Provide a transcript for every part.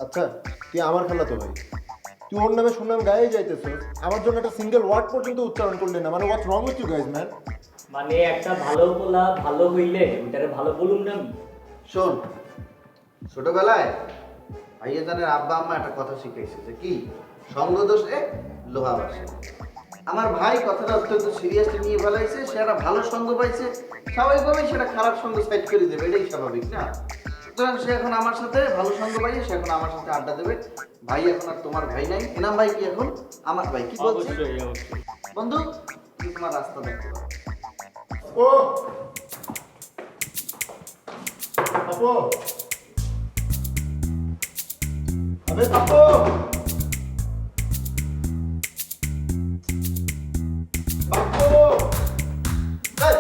আচ্ছা, তুই আমার খালাতো ভাই, তুই ওর নামে শুনলাম গায়ে যাইতেছ, আমার জন্য একটা সিঙ্গেল ওয়ার্ড পর্যন্ত উচ্চারণ করলি না। মানে what's wrong with you guys man? মানে একটা ভালো পোলা ভালো হইলে ওইটারে ভালো বলুন না আমি। শোন, ছোটবেলায় ভাইয়াজানের আব্বা আম্মা একটা কথা শিখাইছে যে কি সঙ্গ দোষে লোহা বাসে। আমার ভাই কথাটা অত্যন্ত সিরিয়াসলি নিয়ে ফেলাইছে, সে একটা ভালো সঙ্গ পাইছে, স্বাভাবিকভাবেই সেটা খারাপ সঙ্গ সাইড করে দেবে, এটাই স্বাভাবিক না? সুতরাং সে এখন আমার সাথে ভালো সঙ্গ পাইছে, সে এখন আমার সাথে আড্ডা দেবে। ভাই এখন আর তোমার ভাই নাই, এনাম ভাই কি এখন আমার ভাই। কি বলছিস অবশ্যই অবশ্যই। বন্ধু? তুমি তোমার রাস্তা দেখতে পারো। ও আপু, আরে আপু, আপু, এই,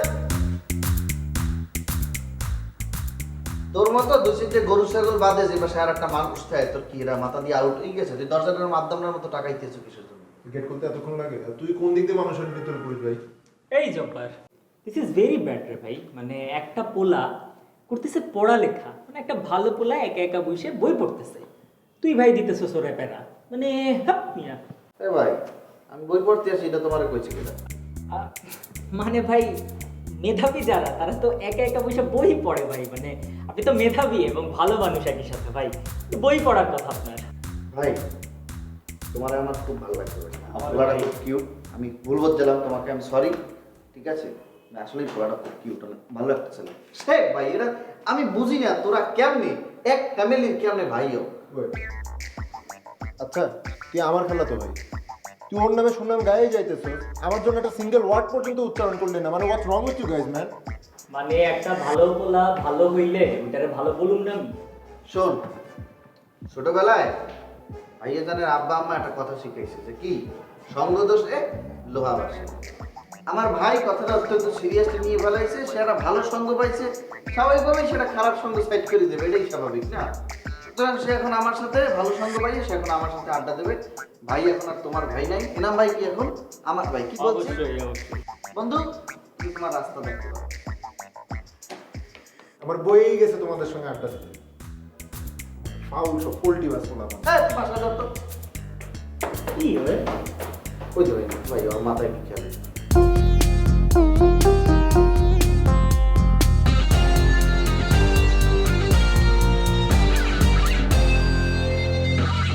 তোর মতো দূষিত গরু ছাগল বাদে যে পাশে আর একটা মানুষ থাকে, তোর কি এরা মাথা দিয়ে আউট হয়ে গেছে? তুই দরজাটার মাধ্যমের মতো টাকাইতেছো কিসের জন্য? গেট খুলতে এতক্ষণ লাগে? আর তুই কোন দিক দিয়ে মানুষের ভিতরে পড়িস ভাই? এই Jabbar, this is very bad রে ভাই। মানে একটা পোলা করতেছে পড়ালেখা, মানে একটা ভালো পোলা একা একা বসে বই পড়তেছে, তুই ভাই দিতেছ সোরে প্যারা। মানে হাপ মিয়া। এ ভাই, আমি বই পড়তে আসি, এটা তোমারে কইছে কিনা? আহ, মানে ভাই মেধাবী যারা তারা তো একা একা বসে বই পড়ে ভাই। মানে আপনি তো মেধাবী এবং ভালো মানুষ একই সাথে ভাই, বই পড়ার কথা আপনার। ভাই, তোমার আমার খুব ভালো লাগছে ভাই। আমার পোলাটা ভাই। খুব কিউট। আমি ভুল বলছিলাম তোমাকে, আমি সরি। ঠিক আছে, আসলে পোলাটা খুব কিউট, ভালো একটা ছেলে। সে ভাই, এরা আমি বুঝি না তোরা কেমনে এক ফ্যামিলির কেমনে ভাইও। ওই, আচ্ছা, তুই আমার খালাতো ভাই, তুই ওর নামে শুনলাম গায়ে যাইতেছ, আমার জন্য একটা সিঙ্গেল ওয়ার্ড পর্যন্ত উচ্চারণ করলি না। মানে what's wrong with you guys man? মানে একটা ভালো পোলা ভালো হইলে ওইটারে ভালো বলুন না আমি। শোন, ছোটবেলায় ভাইয়াজানের আব্বা আম্মা একটা কথা শিখাইছে যে কি সঙ্গ দোষে লোহা বাসে। আমার ভাই কথাটা অত্যন্ত সিরিয়াসলি নিয়ে ফেলাইছে, সে একটা ভালো সঙ্গ পাইছে, স্বাভাবিকভাবেই সেটা খারাপ সঙ্গ সাইড করে দেবে, এটাই স্বাভাবিক না? সুতরাং সে এখন আমার সাথে ভালো সঙ্গ পাইছে, সে এখন আমার সাথে আড্ডা দেবে। ভাই এখন আর তোমার ভাই নাই, এনাম ভাই কি এখন আমার ভাই। কি বলছিস অবশ্যই অবশ্যই। বন্ধু? তুমি তোমার রাস্তা দেখতে পারো। আমার বইয়েই গেছে তোমাদের সঙ্গে আড্ডা দিতে। ফাউল সব পোল্ট্রি বাস বলা। হ্যাঁ, বাসা যাও তো। কি হবে? ওই যে ভাই, ভাই ওর মাথায় কি খেয়াল?